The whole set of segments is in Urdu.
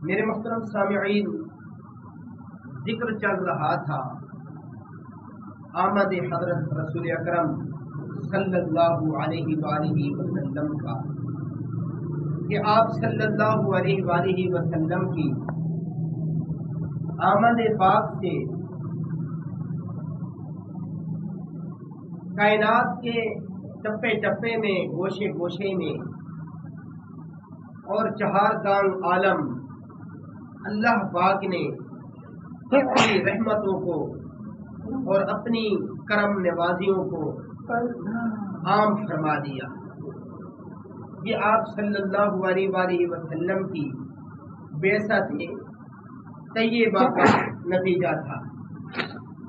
میرے محترم سامعین، ذکر چل رہا تھا آمد حضرت رسول اکرم صلی اللہ علیہ وآلہ وسلم کا، کہ آپ صلی اللہ علیہ وآلہ وسلم کی آمد پاک سے کائنات کے چپے چپے میں، گوشے گوشے میں اور چہار گانگ عالم اللہ پاک نے اپنی رحمتوں کو اور اپنی کرم نوازیوں کو عام فرما دیا۔ یہ آپ صلی اللہ علیہ وآلہ وسلم کی بعثت طیبہ کا نتیجہ تھا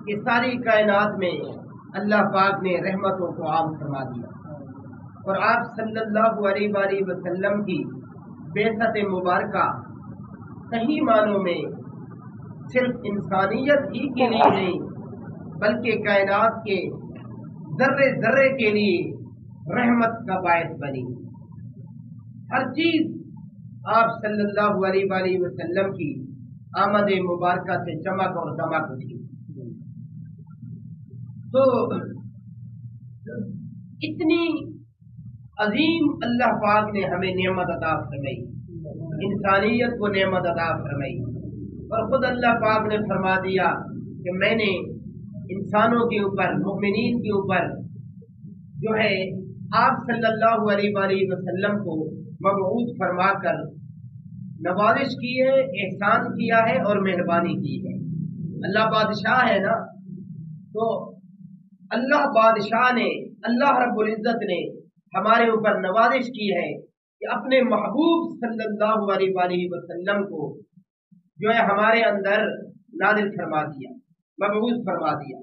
کہ ساری کائنات میں اللہ پاک نے رحمتوں کو عام فرما دیا، اور آپ صلی اللہ علیہ وآلہ وسلم کی بعثت مبارکہ صحیح معنوں میں صرف انسانیت ہی کے لیے نہیں بلکہ کائنات کے ذرے ذرے کے لیے رحمت کا باعث بنی۔ ہر چیز آپ صلی اللہ علیہ وآلہ وسلم کی آمد مبارکہ سے چمک اور دمک اٹھی۔ تو اتنی عظیم اللہ پاک نے ہمیں نعمت عطا فرمائی، انسانیت کو نعمت عطا فرمائی، اور خود اللہ پاک نے فرما دیا کہ میں نے انسانوں کے اوپر، مومنین کے اوپر جو ہے آپ صلی اللہ علیہ وآلہ وسلم کو مبعوث فرما کر نوازش کی ہے، احسان کیا ہے اور مہربانی کی ہے۔ اللہ بادشاہ ہے نا، تو اللہ بادشاہ نے، اللہ رب العزت نے ہمارے اوپر نوازش کی ہے کہ اپنے محبوب صلی اللہ علیہ وآلہ وسلم کو جو ہے ہمارے اندر نازل فرما دیا، مبعوث فرما دیا۔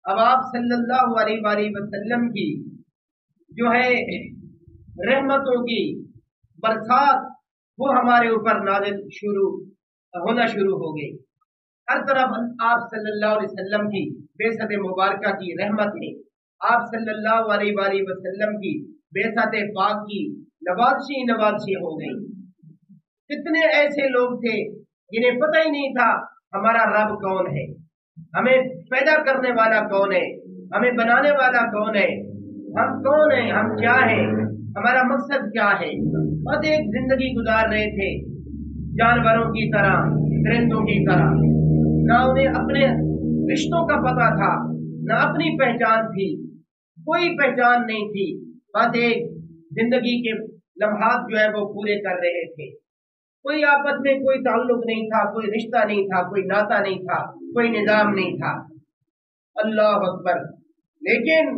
اب آپ صلی اللہ علیہ وآلہ وسلم کی جو ہے رحمتوں کی برسات وہ ہمارے اوپر نازل ہونا شروع ہو گئی۔ ہر طرف آپ صلی اللہ علیہ وسلم کی بعثت مبارکہ کی رحمت ہے، آپ صلی اللہ علیہ وآلہ وسلم کی بعثت پاک کی نوازشی ہو گئی۔ کتنے ایسے لوگ تھے جنہیں پتہ ہی نہیں تھا ہمارا رب کون ہے، ہمیں پیدا کرنے والا کون ہے، ہمیں بنانے والا کون ہے، ہم کون ہیں، ہم کیا ہیں، ہمارا مقصد کیا ہے۔ بس ایک زندگی گزار رہے تھے جانوروں کی طرح، درندوں کی طرح، نہ انہیں اپنے رشتوں کا پتہ تھا، نہ اپنی پہچان تھی، کوئی پہچان نہیں تھی، بس ایک زندگی کے لمحات جو ہے وہ پورے کر رہے تھے۔ کوئی آپس میں کوئی تعلق نہیں تھا، کوئی رشتہ نہیں تھا، کوئی ناتا نہیں تھا، کوئی نظام نہیں تھا۔ اللہ اکبر۔ لیکن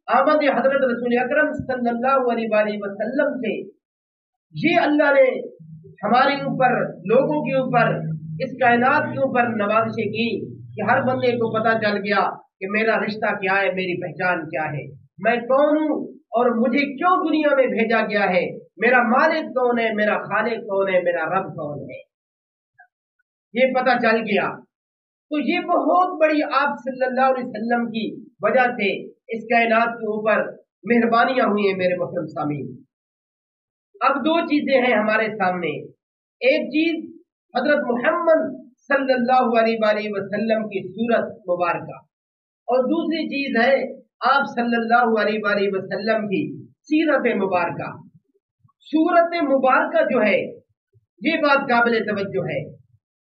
آمد حضرت رسول اکرم صلی اللہ علیہ وآلہ وسلم سے یہ اللہ نے ہمارے اوپر، لوگوں کے اوپر، اس کائنات کے اوپر نوازشیں کی کہ ہر بندے کو پتہ چل گیا کہ میرا رشتہ کیا ہے، میری پہچان کیا ہے، میں کون ہوں اور مجھے کیوں دنیا میں بھیجا گیا ہے، میرا مالک کون ہے، میرا خالق کون ہے، میرا رب کون ہے، یہ پتہ چل گیا۔ تو یہ بہت بڑی آپ صلی اللہ علیہ وسلم کی وجہ سے اس کائنات کے اوپر مہربانیاں ہوئی ہیں میرے محترم سامعین۔ اب دو چیزیں ہیں ہمارے سامنے، ایک چیز حضرت محمد صلی اللہ علیہ وآلہ وسلم کی صورت مبارکہ، اور دوسری چیز ہے آپ صلی اللہ علیہ وآلہ وسلم کی سیرت مبارکہ۔ صورت مبارکہ جو ہے یہ بات قابل توجہ ہے،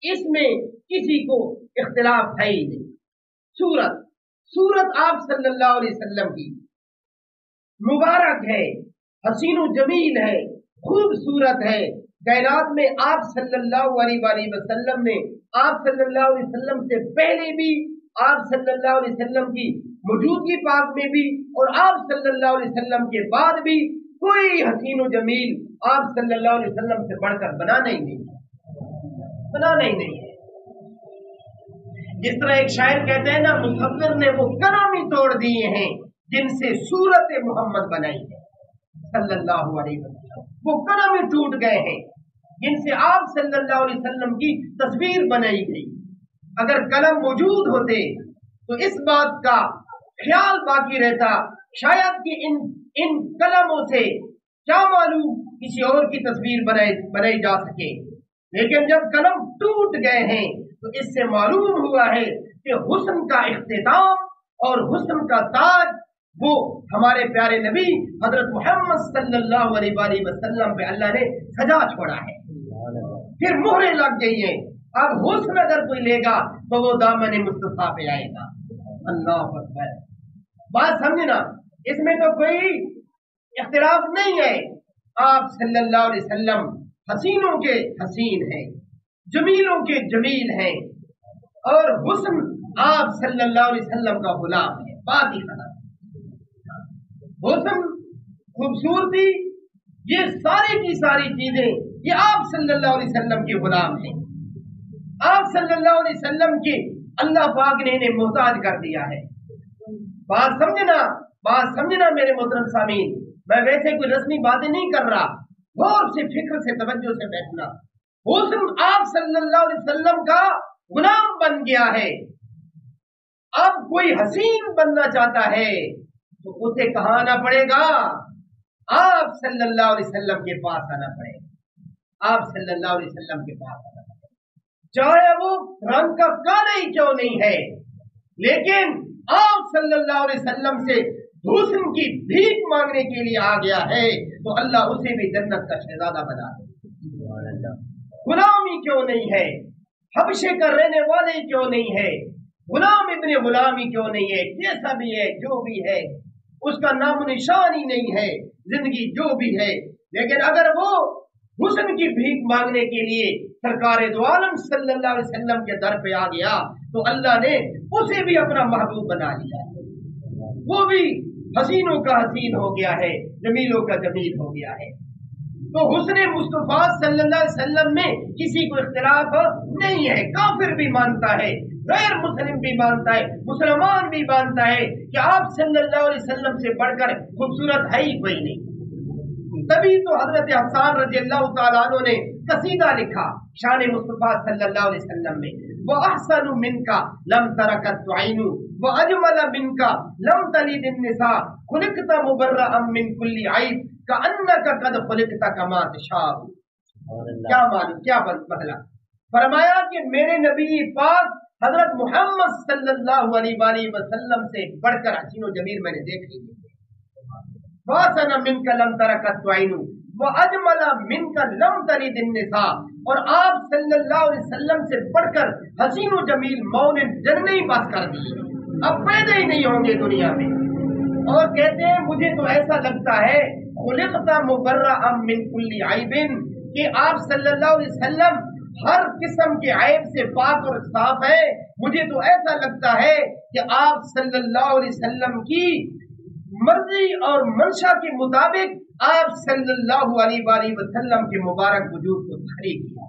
اس میں کسی کو اختلاف ہے ہی نہیں۔ صورت آپ صلی اللہ علیہ وسلم کی مبارک ہے، حسین و جمیل ہے، خوبصورت ہے۔ کائنات میں آپ صلی اللہ علیہ وآلہ وسلم نے، آپ صلی اللہ علیہ وسلم سے پہلے بھی، آپ صلی اللہ علیہ وسلم کی موجودگی پاک میں بھی، اور آپ صلی اللہ علیہ وسلم کے بعد بھی کوئی حسین و جمیل آپ صلی اللہ علیہ وسلم سے بڑھ کر بنانا ہی نہیں ہے۔ جس طرح ایک شاعر کہتے ہیں نا، مصور نے وہ کرم ہی توڑ دیے ہیں جن سے صورت محمد بنائی ہے صلی اللہ علیہ وسلم، وہ کرم ہی ٹوٹ گئے ہیں جن سے آپ صلی اللہ علیہ وسلم کی تصویر بنائی گئی۔ اگر قلم موجود ہوتے تو اس بات کا خیال باقی رہتا شاید کہ ان قلموں سے کیا معلوم کسی اور کی تصویر بنائی جا سکے، لیکن جب قلم ٹوٹ گئے ہیں تو اس سے معلوم ہوا ہے کہ حسن کا اختتام اور حسن کا تاج وہ ہمارے پیارے نبی حضرت محمد صلی اللہ علیہ وآلہ وسلم پہ اللہ نے سجا چھوڑا ہے، پھر مہریں لگ گئی ہیں۔ اب حسن اگر کوئی لے گا تو وہ دامن مصطفیٰ پہ آئے گا۔ اللہ اکبر، بات سمجھنا، اس میں تو کوئی اختلاف نہیں ہے۔ آپ صلی اللہ علیہ وسلم حسینوں کے حسین ہیں، جمیلوں کے جمیل ہیں، اور حسن آپ صلی اللہ علیہ وسلم کا غلام ہے، بات ہی ختم۔ حسن، خوبصورتی، یہ ساری کی ساری چیزیں یہ آپ صلی اللہ علیہ وسلم کے غلام ہیں۔ آپ صلی اللہ علیہ وسلم کی اللہ پاک نے انہیں محتاج کر دیا ہے۔ بات سمجھنا میرے محترم سامعین، میں ویسے کوئی رسمی باتیں نہیں کر رہا، غور سے فکر سے توجہ سے بیٹھنا۔ حسن آپ صلی اللہ علیہ وسلم کا غلام بن گیا ہے۔ اب کوئی حسین بننا چاہتا ہے تو اسے کہاں آنا پڑے گا؟ آپ صلی اللہ علیہ وسلم کے پاس آنا پڑے گا، آپ صلی اللہ علیہ وسلم کے پاس آنا پڑے گا، چاہے وہ رنگ کا کالا ہی کیوں نہیں ہے، لیکن آپ صلی اللہ علیہ وسلم سے حسن کی بھیک مانگنے کے لیے آ گیا ہے تو اللہ اسے بھی جنت کا شہزادہ بنا دے۔ غلامی کیوں نہیں ہے، حبشے کا رہنے والے کیوں نہیں ہے، غلام ابن غلامی کیوں نہیں ہے، جیسا بھی ہے، جو بھی ہے، اس کا نام و نشان ہی نہیں ہے، زندگی جو بھی ہے، لیکن اگر وہ حسن کی بھیک مانگنے کے لیے سرکار دو عالم صلی اللہ علیہ وسلم کے در پہ آ گیا تو اللہ نے اسے بھی اپنا محبوب بنا لیا، وہ بھی حسینوں کا حسین ہو گیا ہے، جمیلوں کا جمیل ہو گیا ہے۔ تو حسن مصطفیٰ صلی اللہ علیہ وسلم میں کسی کو اختلاف نہیں ہے، کافر بھی مانتا ہے، غیر مسلم بھی مانتا ہے، مسلمان بھی مانتا ہے کہ آپ صلی اللہ علیہ وسلم سے بڑھ کر خوبصورت ہے ہی کوئی نہیں۔ تبھی تو حضرت حسان رضی اللہ تعالیٰ عنہ نے قصیدہ لکھا شان مصطفیٰ صلی اللہ علیہ وسلم میں، وَأَحْسَنُ مِنْكَ لَمْ تَرَكَتْ عَيْنُ وَأَجْمَلَ مِنْكَ لَمْ تَلِدِ النِّسَاءُ خُلِقْتَ مُبَرَّأً مِنْ كُلِّ عَيْبٍ كَأَنَّكَ قَدْ خُلِقْتَ كَمَا تَشَاءُ۔ کیا معلوم، کیا بدلا؟ فرمایا کہ میرے نبی پاک حضرت محمد صلی اللہ علیہ وآلہ وسلم سے بڑھ کر حسین و جمیل میں نے دیکھ لی۔ وَأَحْسَنَ مِنْكَ لَمْ تَرَكَتْ عَيْنُ وَأَجْمَلَ مِنْكَ لَمْ تَلِدِ النِّسَاءُ، اور آپ صلی اللہ علیہ وسلم سے بڑھ کر حسین و جمیل ماؤں نے جننے ہی بس کر دی، اب پیدا ہی نہیں ہوں گے دنیا میں۔ اور کہتے ہیں مجھے تو ایسا لگتا ہے خلقت مبرأ من کل عیب، کہ آپ صلی اللہ علیہ وسلم ہر قسم کے عیب سے پاک اور صاف ہے۔ مجھے تو ایسا لگتا ہے کہ آپ صلی اللہ علیہ وسلم کی مرضی اور منشا کے مطابق آپ صلی اللہ علیہ وآلہ وسلم کے مبارک وجود کو تحریک کیا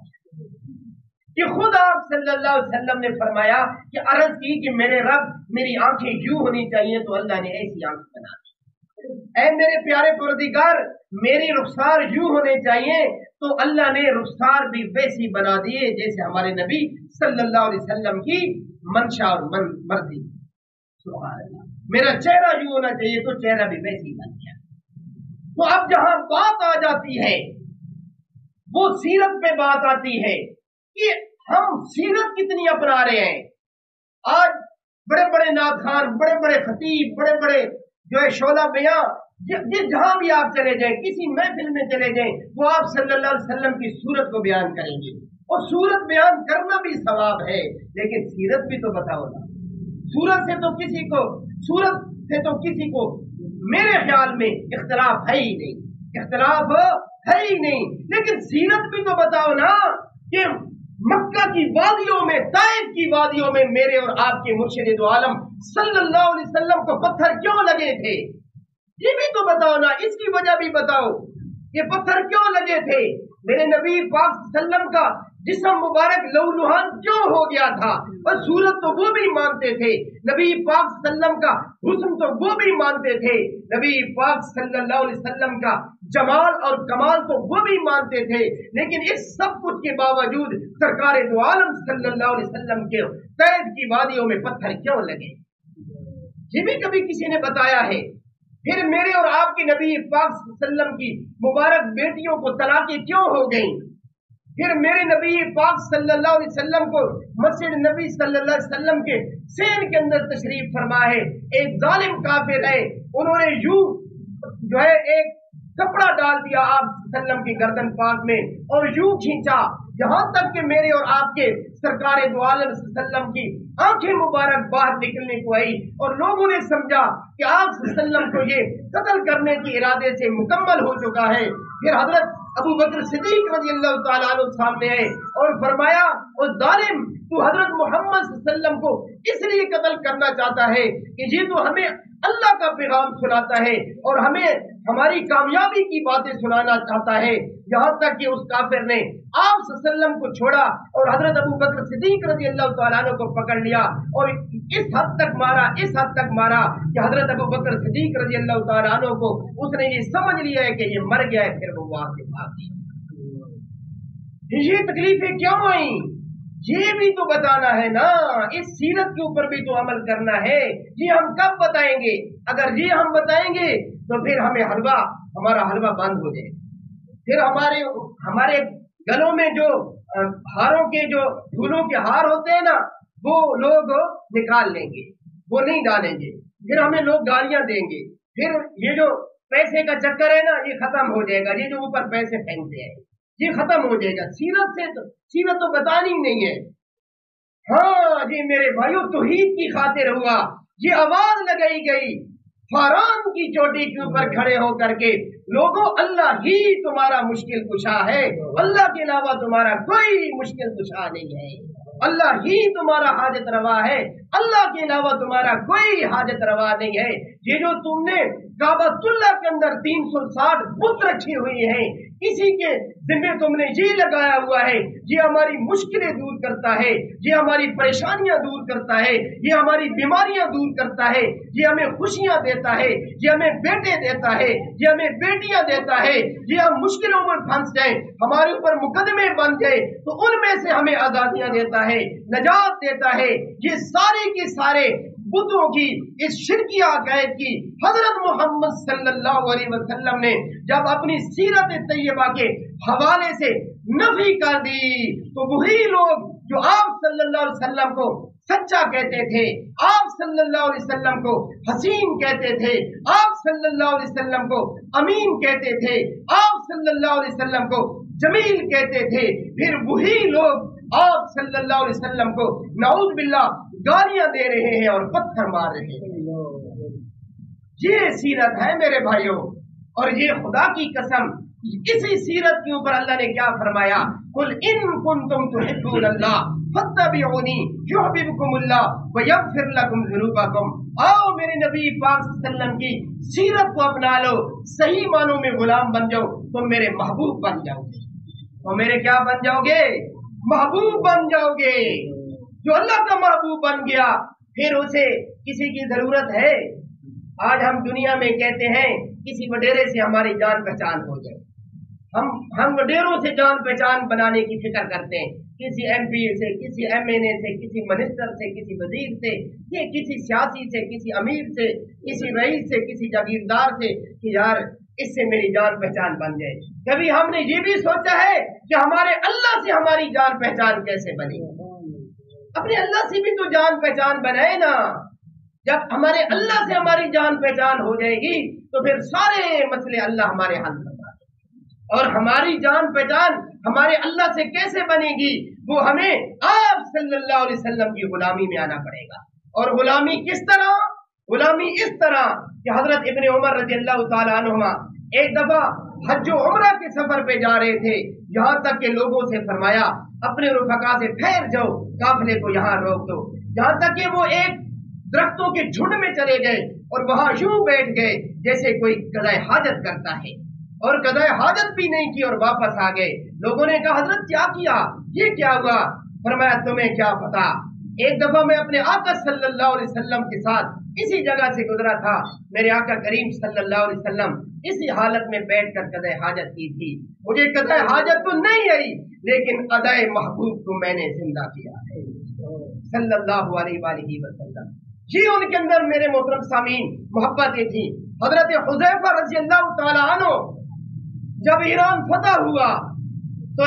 کہ خود آپ صلی اللہ علیہ وسلم نے فرمایا کہ عرض کی کہ میرے رب میری آنکھیں یوں ہونی چاہیے تو اللہ نے ایسی آنکھ بنا دی، اے میرے پیارے پروردگار میری رخسار یوں ہونے چاہیے تو اللہ نے رخسار بھی ویسی بنا دیے جیسے ہمارے نبی صلی اللہ علیہ وسلم کی منشا اور مرضی۔ سبحان اللہ، میرا چہرہ یوں ہونا چاہیے تو چہرہ بھی ویسی بن گیا۔ تو اب جہاں بات آ جاتی ہے وہ سیرت پہ بات آتی ہے کہ ہم سیرت کتنی اپنا رہے ہیں۔ آج بڑے بڑے نعت خوان، بڑے بڑے خطیب، بڑے بڑے جو ہے شعلہ بیاں، جہاں بھی آپ چلے جائیں، کسی محفل میں چلے جائیں، وہ آپ صلی اللہ علیہ وسلم کی صورت کو بیان کریں گے، اور صورت بیان کرنا بھی ثواب ہے، لیکن سیرت بھی تو بتاؤ نا۔ صورت سے تو کسی کو میرے خیال میں اختلاف ہے ہی نہیں، اختلاف ہے ہی نہیں، لیکن سیرت بھی تو بتاؤ نا کہ مکہ کی وادیوں میں، طائف کی وادیوں میں میرے اور آپ کے مرشد دو عالم صلی اللہ علیہ وسلم کو پتھر کیوں لگے تھے، یہ بھی تو بتاؤ نا، اس کی وجہ بھی بتاؤ، یہ پتھر کیوں لگے تھے، میرے نبی پاک صلی اللہ علیہ وسلم کا جسم مبارک لہولہان کیوں ہو گیا تھا، اور صورت تو وہ بھی مانتے تھے، نبی پاک صلی اللہ علیہ وسلم کا حسن تو وہ بھی مانتے تھے، نبی پاک صلی اللہ علیہ وسلم کا جمال اور کمال تو وہ بھی مانتے تھے، لیکن اس سب کچھ کے باوجود سرکار دو عالم صلی اللہ علیہ وسلم کے طائف کی وادیوں میں پتھر کیوں لگے، یہ بھی کبھی کسی نے بتایا ہے؟ پھر میرے اور آپ کے نبی پاک صلی اللہ علیہ وسلم کی مبارک بیٹیوں کو طلاقیں کیوں ہو گئیں؟ پھر میرے نبی پاک صلی اللہ علیہ وسلم کو مسجد نبی صلی اللہ علیہ وسلم کے سین کے اندر تشریف فرما ہے، ایک ظالم کافر ہے، انہوں نے یوں جو ہے ایک کپڑا ڈال دیا آپ صلی اللہ علیہ وسلم کی گردن پاک میں اور یوں کھینچا یہاں تک کہ میرے اور آپ کے سرکار دو عالم صلی اللہ علیہ وسلم کی آنکھیں مبارک باہر نکلنے کو آئی اور لوگوں نے سمجھا کہ آپ صلی اللہ علیہ وسلم کو یہ قتل کرنے کے ارادے سے مکمل ہو چکا ہے۔ پھر حضرت ابو بکر صدیق رضی اللہ تعالیٰ عنہ سامنے آئے اور فرمایا او ظالم، تو حضرت محمد صلی اللہ علیہ وسلم کو اس لیے قتل کرنا چاہتا ہے کہ یہ تو ہمیں اللہ کا پیغام سناتا ہے اور ہمیں ہماری کامیابی کی باتیں سنانا چاہتا ہے، یہاں تک کہ اس کافر نے آپ صلی اللہ علیہ وسلم کو چھوڑا اور حضرت ابو بکر صدیق رضی اللہ تعالیٰ عنہ کو پکڑ لیا اور اس حد تک مارا کہ حضرت ابو بکر صدیق رضی اللہ تعالیٰ عنہ کو اس نے یہ سمجھ لیا ہے کہ یہ مر گیا ہے، پھر وہ وہاں سے بھاگ گیا۔ یہ تکلیفیں کیوں آئیں؟ یہ بھی تو بتانا ہے نا، اس سیرت کے اوپر بھی تو عمل کرنا ہے۔ یہ ہم کب بتائیں گے؟ اگر یہ ہم بتائیں گے تو پھر ہمارا حلوہ بند ہو جائے، پھر ہمارے گلوں میں جو ہاروں کے جو پھولوں کے ہار ہوتے ہیں نا وہ لوگ نکال لیں گے، وہ نہیں ڈالیں گے، پھر ہمیں لوگ گالیاں دیں گے، پھر یہ جو پیسے کا چکر ہے نا یہ ختم ہو جائے گا، یہ جو اوپر پیسے پھینکتے ہیں یہ ختم ہو جائے گا۔ سیرت تو بتانی نہیں ہے۔ ہاں جی میرے بھائیو، توحید کی خاطر ہوا، یہ آواز لگائی گئی فاران کی چوٹی کے اوپر کھڑے ہو کر کے، لوگوں اللہ ہی تمہارا مشکل کشا ہے، اللہ کے علاوہ تمہارا کوئی مشکل کشا نہیں ہے، اللہ ہی تمہارا حاجت روا ہے، اللہ کے علاوہ تمہارا کوئی حاجت روا نہیں ہے۔ یہ جو تم نے کعبۃ اللہ کے اندر 360 بت رکھی ہوئی ہیں، اسی کے ذمہ تم نے یہ لگایا ہوا ہے، یہ ہماری مشکلیں دور کرتا ہے، یہ ہماری پریشانیاں دور کرتا ہے، یہ ہماری بیماریاں دور کرتا ہے، یہ ہمیں خوشیاں دیتا ہے، یہ ہمیں بیٹے دیتا ہے، یہ ہمیں بیٹیاں دیتا ہے، یہ ہم مشکلوں میں پھنس جائیں، ہمارے اوپر مقدمے بن جائے تو ان میں سے ہمیں آزادیاں دیتا ہے، نجات دیتا ہے۔ یہ سارے کے سارے بتوں کی اس شرکیہ عقائد کی حضرت محمد صلی اللہ علیہ وسلم نے جب اپنی سیرت طیبہ کے حوالے سے نفی کر دی تو وہی لوگ جو آپ صلی اللہ علیہ وسلم کو سچا کہتے تھے، آپ صلی اللہ علیہ وسلم کو حسین کہتے تھے، آپ صلی اللہ علیہ وسلم کو امین کہتے تھے، آپ صلی اللہ علیہ وسلم کو جمیل کہتے تھے، پھر وہی لوگ آپ صلی اللہ علیہ وسلم کو نعوذ باللہ گالیاں دے رہے ہیں اور پتھر مار رہے ہیں۔ یہ سیرت ہے میرے بھائیوں، اور یہ خدا کی قسم اسی سیرت کے اوپر اللہ نے کیا فرمایا، قل ان کنتم تحبون اللہ فاتبعونی یحببکم اللہ ویغفر لکم ذنوبکم۔ آؤ میرے نبی پاک صلی اللہ علیہ وسلم کی سیرت کو اپنا لو، صحیح معنوں میں غلام بن جاؤ، تم میرے محبوب بن جاؤ گے، تو میرے کیا بن جاؤ گے؟ محبوب بن جاؤ گے۔ جو اللہ کا محبوب بن گیا پھر اسے کسی کی ضرورت ہے؟ آج ہم دنیا میں کہتے ہیں کسی وڈیرے سے ہماری جان پہچان ہو جائے، ہم وڈیروں سے جان پہچان بنانے کی فکر کرتے ہیں، کسی ایم پی سے، کسی ایم این اے سے، کسی منسٹر سے، کسی وزیر سے، یہ کسی سیاسی سے، کسی امیر سے، کسی رئیس سے، کسی جاگیردار سے کہ یار اس سے میری جان پہچان بن جائے۔ کبھی ہم نے یہ بھی سوچا ہے کہ ہمارے اللہ سے ہماری جان پہچان کیسے بنے؟ اپنے اللہ سے بھی تو جان پہچان بنائے نا۔ جب ہمارے اللہ سے ہماری جان پہچان ہو جائے گی تو پھر سارے مسئلے اللہ ہمارے حل کروا دیں گے، اور ہماری جان پہچان ہمارے اللہ سے کیسے بنے گی؟ وہ ہمیں آپ صلی اللہ علیہ وسلم کی غلامی میں آنا پڑے گا۔ اور غلامی کس طرح؟ غلامی اس طرح کہ حضرت ابن عمر رضی اللہ تعالیٰ عنہما ایک دفعہ حج و عمرہ کے سفر پہ جا رہے تھے، یہاں تک کہ لوگوں سے فرمایا اپنے رفقا سے پھیر جاؤ، قافلے کو یہاں روک دو، یہاں تک کہ وہ ایک درختوں کے جھنڈ میں چلے گئے اور وہاں یوں بیٹھ گئے جیسے کوئی قضائے حاجت کرتا ہے، اور قضائے حاجت بھی نہیں کی اور واپس آ گئے۔ لوگوں نے کہا حضرت کیا کیا، یہ کیا ہوا؟ فرمایا تمہیں کیا پتا، ایک دفعہ میں اپنے آقا صلی اللہ علیہ وسلم کے ساتھ اسی جگہ سے گزرا تھا، میرے آقا کریم صلی اللہ علیہ وسلم اسی حالت میں بیٹھ کر قضائے حاجت کی تھی، مجھے قضائے حاجت تو نہیں آئی لیکن ادائے محبوب کو میں نے زندہ کیا ہے صلی اللہ علیہ وآلہ وسلم۔ جی ان کے اندر میرے محترم سامعین محبتیں تھیں۔ حضرت حذیفہ رضی اللہ تعالیٰ عنہ جب ایران فتح ہوا تو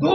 2